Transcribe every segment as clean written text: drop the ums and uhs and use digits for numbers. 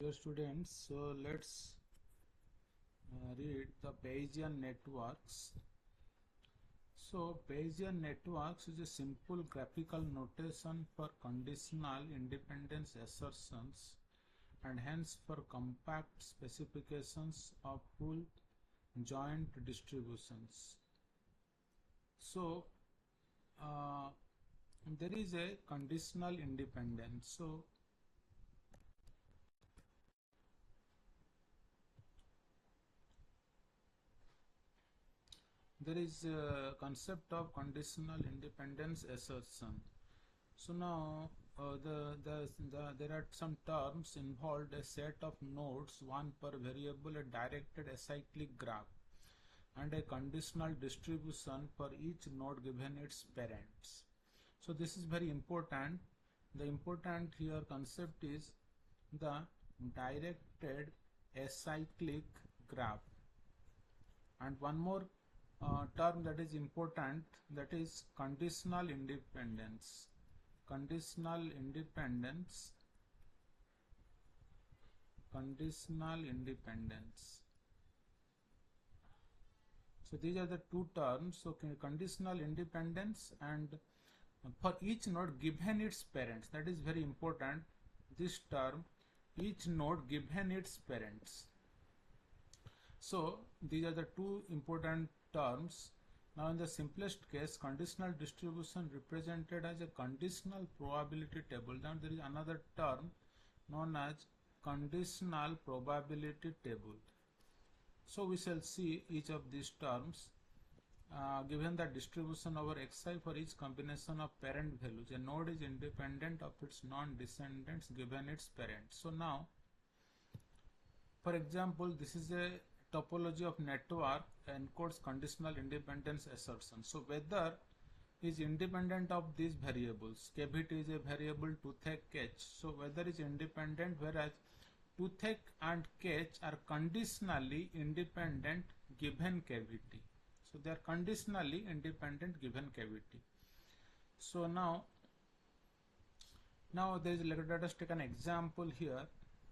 Dear students, so let's read the Bayesian networks. So Bayesian networks is a simple graphical notation for conditional independence assertions and hence for compact specifications of full joint distributions. So there is a conditional independence. So there is a concept of conditional independence assertion. So now there are some terms involved: a set of nodes, one per variable, a directed acyclic graph, and a conditional distribution for each node given its parents. So this is very important. The important here concept is the directed acyclic graph. And one more term that is important, that is conditional independence. Conditional independence. So these are the two terms. So conditional independence, and for each node given its parents, that is very important. This term, each node given its parents. So these are the two important terms. Now in the simplest case, conditional distribution represented as a conditional probability table. Now there is another term known as conditional probability table. So we shall see each of these terms. Given the distribution over xi for each combination of parent values, a node is independent of its non-descendants given its parents. So now, for example, this is a topology of network encodes conditional independence assertion. So whether is independent of these variables. Cavity is a variable, toothache, catch. So whether is independent, whereas toothache and catch are conditionally independent given cavity. So they are conditionally independent given cavity. So now there is, let us take an example here.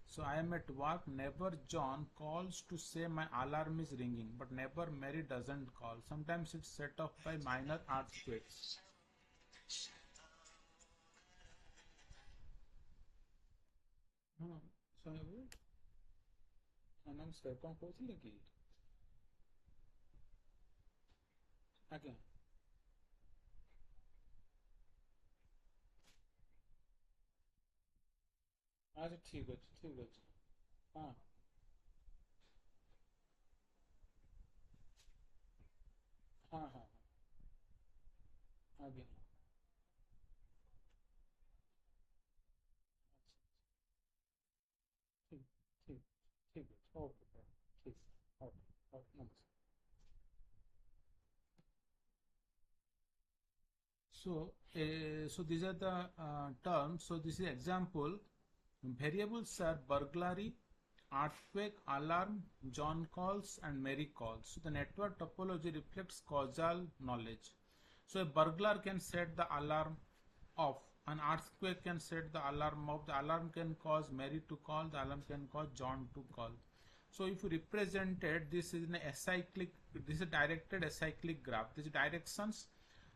So I am at work, neighbor John calls to say my alarm is ringing, but neighbor Mary doesn't call. Sometimes it's set off by minor earthquakes. ଆଜ୍ଞା ଆଚ୍ଛା ଠିକ୍ ଅଛି ହଁ ହଁ ଆଜ୍ଞା ଠିକ୍ ଠିକ୍ ଠିକ୍ ଅଛି ଓକେ ଠିକ୍ ଓକେ ନମସ୍କାର. So these are the terms. So this is example. Variables are burglary, earthquake, alarm, John calls, and Mary calls. So the network topology reflects causal knowledge. So a burglar can set the alarm off. An earthquake can set the alarm off. The alarm can cause Mary to call. The alarm can cause John to call. So if you represented this is an acyclic, this is a directed acyclic graph. These directions.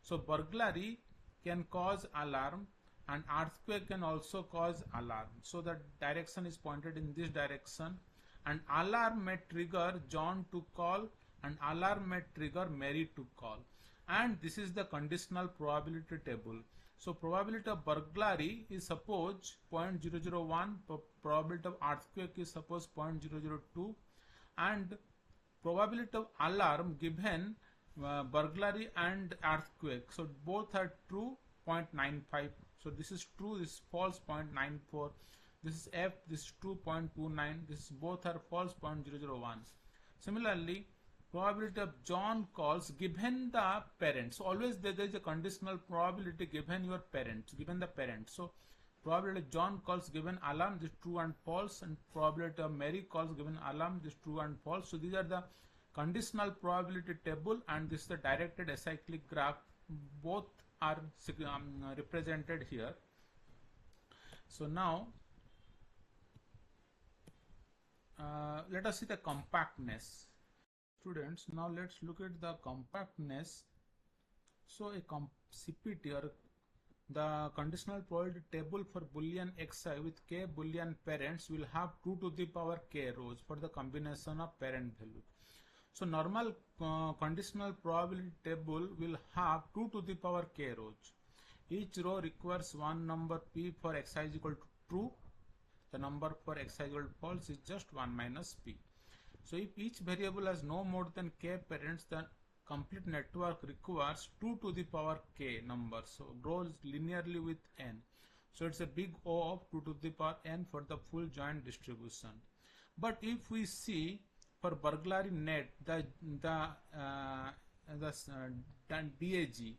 So burglary can cause alarm and earthquake can also cause alarm. So the direction is pointed in this direction, and alarm may trigger John to call and alarm may trigger Mary to call. And this is the conditional probability table. So probability of burglary is suppose 0.001, probability of earthquake is suppose 0.002, and probability of alarm given burglary and earthquake. So both are true 0.95. So this is true, this is false 0.94. This is F, this is true 0.29. This is both are false 0.001. Similarly, probability of John calls given the parent. So always there is a conditional probability given your parent, given the parent. So probability of John calls given alarm, this is true and false, and probability of Mary calls given alarm, this is true and false. So these are the conditional probability table, and this is the directed acyclic graph. Both are represented here. So now let us see the compactness. Students, now let's look at the compactness. So a CPT, or the conditional probability table for boolean xi with k boolean parents, will have 2 to the power k rows for the combination of parent value. So normal conditional probability table will have 2 to the power k rows. Each row requires one number p for xi is equal to true. The number for xi is equal to false is just 1 minus p. So if each variable has no more than k parents, then complete network requires 2 to the power k numbers. So grows linearly with n. So it's a big O of 2 to the power n for the full joint distribution. But if we see for burglary net, the DAG,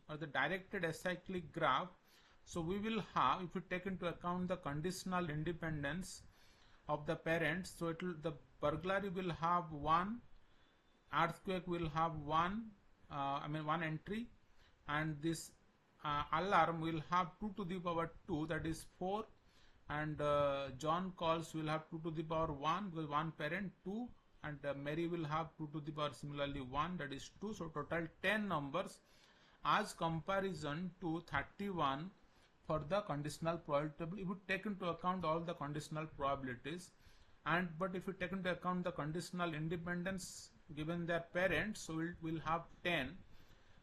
or the directed acyclic graph, so we will have, if we take into account the conditional independence of the parents, so the burglary will have one, earthquake will have one entry, and this alarm will have 2 to the power 2, that is 4, and John calls will have 2 to the power 1 because one parent 2, and Mary will have 2 to the power similarly 1, that is 2. So total 10 numbers as comparison to 31 for the conditional probability table. If we take into account all the conditional probabilities, but if we take into account the conditional independence given their parents, so we'll have 10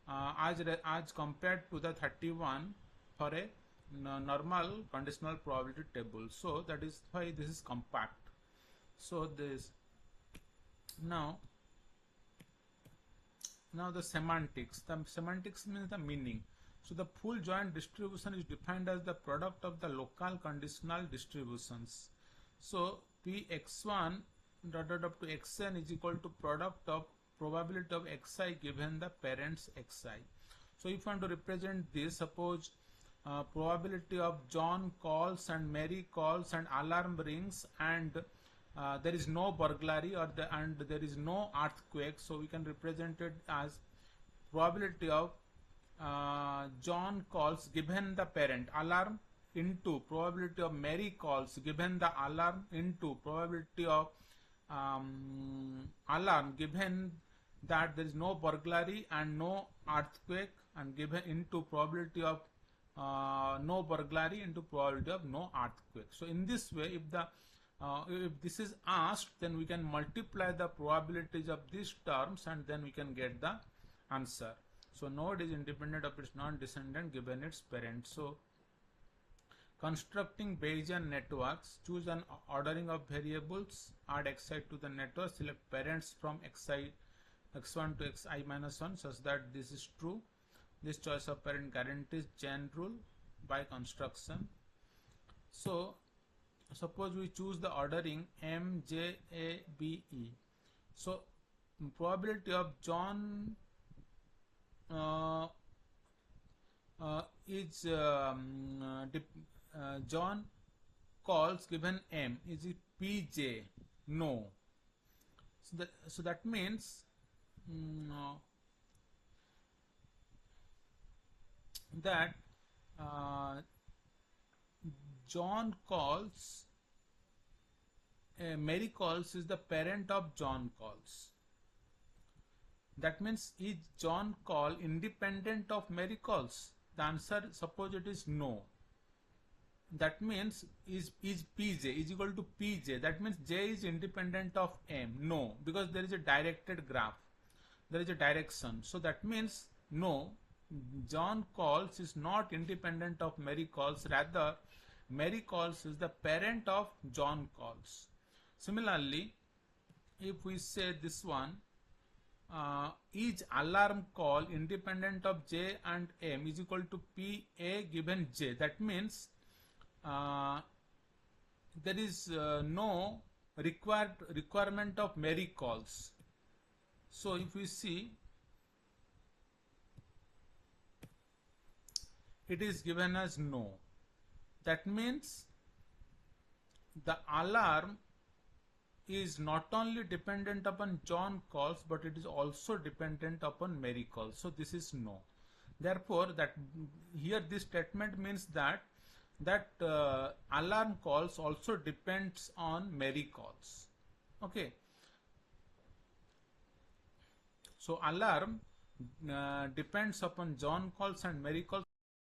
as compared to the 31 for a normal conditional probability table. So that is why this is compact. So this now the semantics. The semantics means the meaning. So the full joint distribution is defined as the product of the local conditional distributions. So Px1 dot up to xn is equal to product of probability of xi given the parents xi. So if you want to represent this, suppose probability of John calls and Mary calls and alarm rings, and there is no burglary and there is no earthquake, so we can represent it as probability of John calls given the parent alarm into probability of Mary calls given the alarm into probability of alarm given that there is no burglary and no earthquake, and given into probability of no burglary into probability of no earthquake. So in this way, if this is asked, then we can multiply the probabilities of these terms and then we can get the answer. So node is independent of its non-descendant given its parent. So constructing Bayesian networks, choose an ordering of variables, add xi to the network, select parents from x1 to xi minus 1 such that this is true. This choice of parent guarantees chain rule by construction. So suppose we choose the ordering M, J, A, B, E. So probability of John John calls given M, is it PJ? No. So that means that John calls, Mary calls is the parent of John calls. That means, is John call independent of Mary calls? The answer, suppose it is no. That means is Pj is equal to Pj. That means J is independent of M. No, because there is a directed graph. There is a direction. So that means no, John calls is not independent of Mary calls. Rather, Mary calls is the parent of John calls. Similarly, if we say this one, is alarm call independent of J and M is equal to PA given J. That means there is no requirement of Mary calls. So if we see, it is given as no. That means the alarm is not only dependent upon John calls, but it is also dependent upon Mary calls. So this is no. Therefore, that here this statement means that alarm calls also depends on Mary calls. Okay. So alarm depends upon John calls and Mary calls.